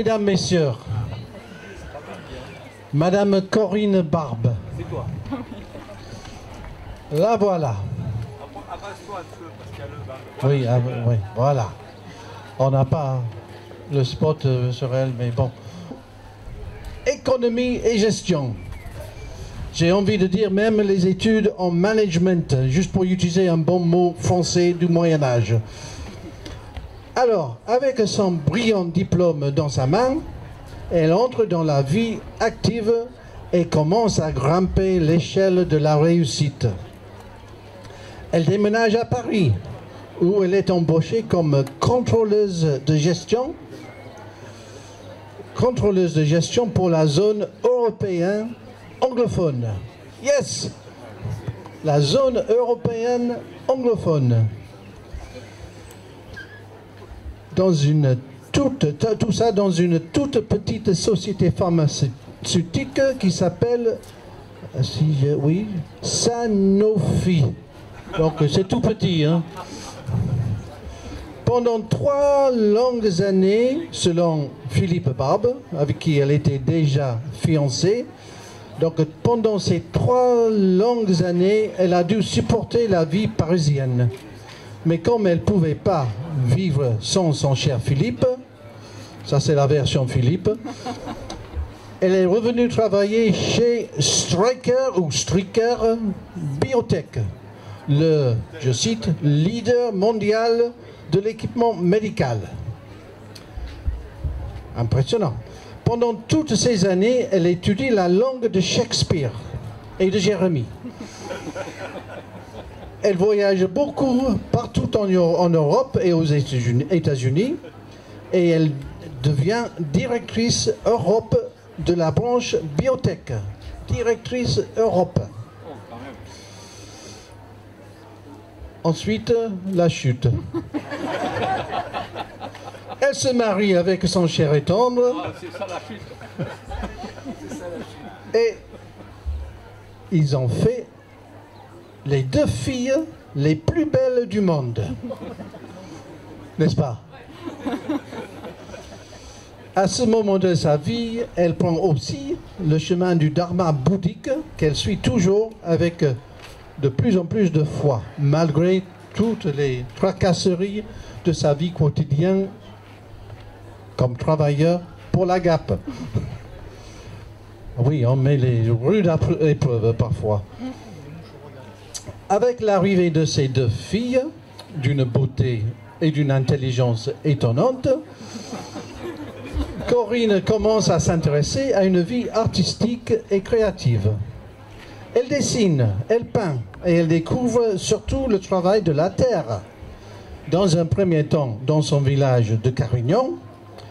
Mesdames, Messieurs, Madame Corinne Barbe. C'est toi. La voilà. Avance-toi un peu parce qu'il y a le Oui, oui, voilà. On n'a pas le spot sur elle, mais bon. Économie et gestion. J'ai envie de dire même les études en management, juste pour utiliser un bon mot français du Moyen-Âge. Alors, avec son brillant diplôme dans sa main, elle entre dans la vie active et commence à grimper l'échelle de la réussite. Elle déménage à Paris, où elle est embauchée comme contrôleuse de gestion pour la zone européenne anglophone. Yes! La zone européenne anglophone. Tout ça dans une toute petite société pharmaceutique qui s'appelle, Sanofi. Donc c'est tout petit, hein. Pendant 3 longues années, selon Philippe Barbe, avec qui elle était déjà fiancée, donc pendant ces 3 longues années, elle a dû supporter la vie parisienne. Mais comme elle ne pouvait pas vivre sans son cher Philippe, ça c'est la version Philippe, elle est revenue travailler chez Stryker Biotech, le, je cite, leader mondial de l'équipement médical. Impressionnant. Pendant toutes ces années, elle étudie la langue de Shakespeare et de Jérémie. Elle voyage beaucoup partout en Europe et aux États-Unis et elle devient directrice Europe de la branche biotech. Directrice Europe. Ensuite, la chute. Elle se marie avec son cher et tendre. C'est ça la chute. Et ils ont fait les 2 filles les plus belles du monde. N'est-ce pas? À ce moment de sa vie, elle prend aussi le chemin du dharma bouddhique qu'elle suit toujours avec de plus en plus de foi, malgré toutes les tracasseries de sa vie quotidienne comme travailleur pour la Gap. Oui, on met les rudes épreuves parfois. Avec l'arrivée de ces 2 filles, d'une beauté et d'une intelligence étonnante, Corinne commence à s'intéresser à une vie artistique et créative. Elle dessine, elle peint et elle découvre surtout le travail de la terre. Dans un premier temps dans son village de Carignan,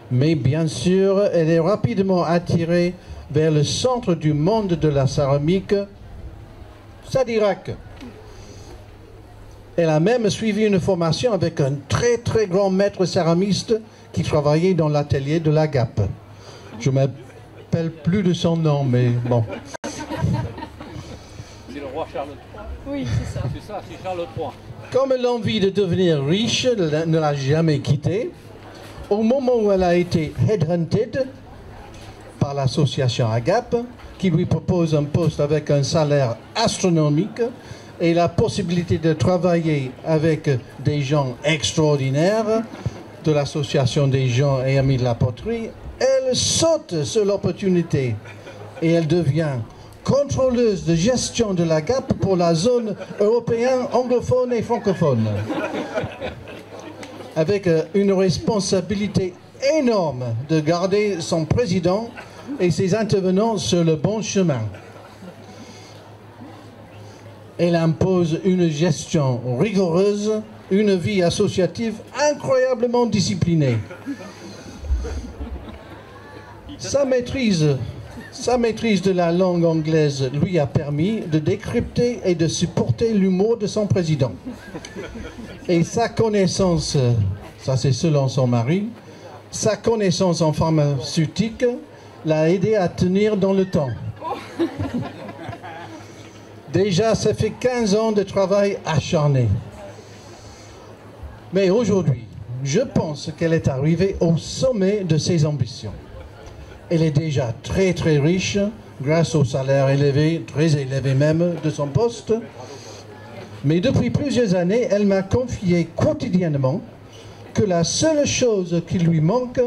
mais bien sûr elle est rapidement attirée vers le centre du monde de la céramique, Sadirac. Elle a même suivi une formation avec un très très grand maître céramiste qui travaillait dans l'atelier de la Gap. Je ne me rappelle plus de son nom, mais bon. C'est le roi Charles III. Oui, c'est ça. C'est ça, c'est Charles III. Comme l'envie de devenir riche ne l'a jamais quittée, au moment où elle a été headhunted par l'association AGAP, qui lui propose un poste avec un salaire astronomique et la possibilité de travailler avec des gens extraordinaires de l'association des gens et amis de la poterie, elle saute sur l'opportunité et elle devient contrôleuse de gestion de la Gap pour la zone européenne anglophone et francophone. Avec une responsabilité énorme de garder son président et ses intervenants sur le bon chemin. Elle impose une gestion rigoureuse, une vie associative incroyablement disciplinée. Sa maîtrise de la langue anglaise lui a permis de décrypter et de supporter l'humour de son président. Et sa connaissance, ça c'est selon son mari, sa connaissance en pharmaceutique l'a aidé à tenir dans le temps. Déjà, ça fait 15 ans de travail acharné. Mais aujourd'hui, je pense qu'elle est arrivée au sommet de ses ambitions. Elle est déjà très très riche grâce au salaire élevé, très élevé même, de son poste. Mais depuis plusieurs années, elle m'a confié quotidiennement que la seule chose qui lui manque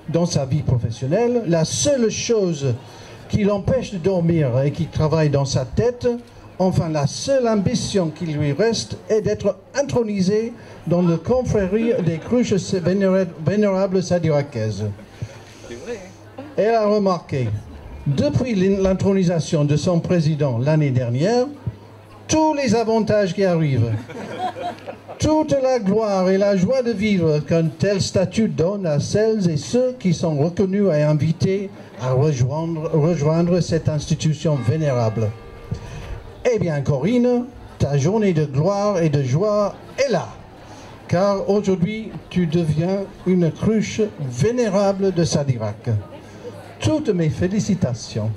dans sa vie professionnelle, la seule chose qui l'empêche de dormir et qui travaille dans sa tête, enfin la seule ambition qui lui reste est d'être intronisée dans le confrérie des cruches vénérables sadirakaises. Elle a remarqué, depuis l'intronisation de son président l'année dernière, tous les avantages qui arrivent, toute la gloire et la joie de vivre qu'un tel statut donne à celles et ceux qui sont reconnus et invités à rejoindre cette institution vénérable. Eh bien, Corinne, ta journée de gloire et de joie est là, car aujourd'hui, tu deviens une cruche vénérable de Sadirac. Toutes mes félicitations.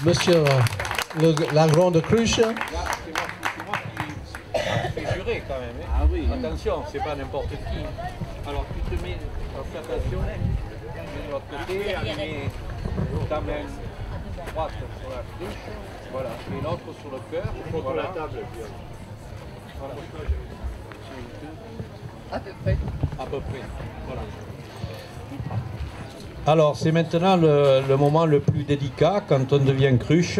Monsieur la grande cruche. C'est moi qui fais jurer quand même. Hein. Ah oui. Attention, c'est pas n'importe qui. Alors tu te mets en attention, de l'autre côté, tu mets ta main droite sur la cruche, voilà, et l'autre sur le cœur. Voilà. La table. Voilà. À peu près. À peu près, voilà. Alors, c'est maintenant le moment le plus délicat, quand on devient cruche.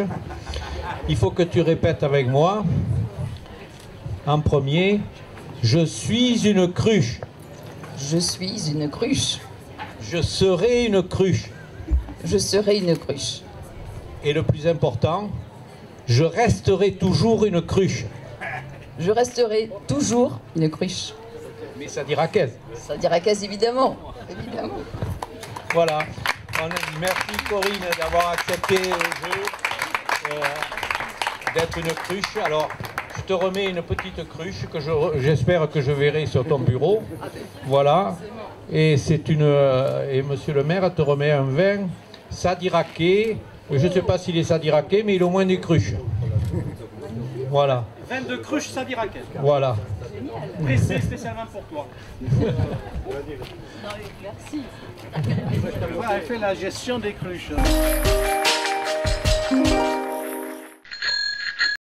Il faut que tu répètes avec moi, en premier, je suis une cruche. Je suis une cruche. Je serai une cruche. Je serai une cruche. Et le plus important, je resterai toujours une cruche. Je resterai toujours une cruche. Mais sadiracaise. Sadiracaise, évidemment. Évidemment. Voilà. Merci Corinne d'avoir accepté le jeu, d'être une cruche. Alors, je te remets une petite cruche que j'espère que je verrai sur ton bureau. Voilà. Et et monsieur le maire te remet un vin sadiraqué. Je ne sais pas s'il est sadiraqué, mais il est au moins des cruches. Voilà. Vin de cruche sadiraquaise. Voilà. Pressé spécialement pour toi. Merci. Elle fait la gestion des cruches.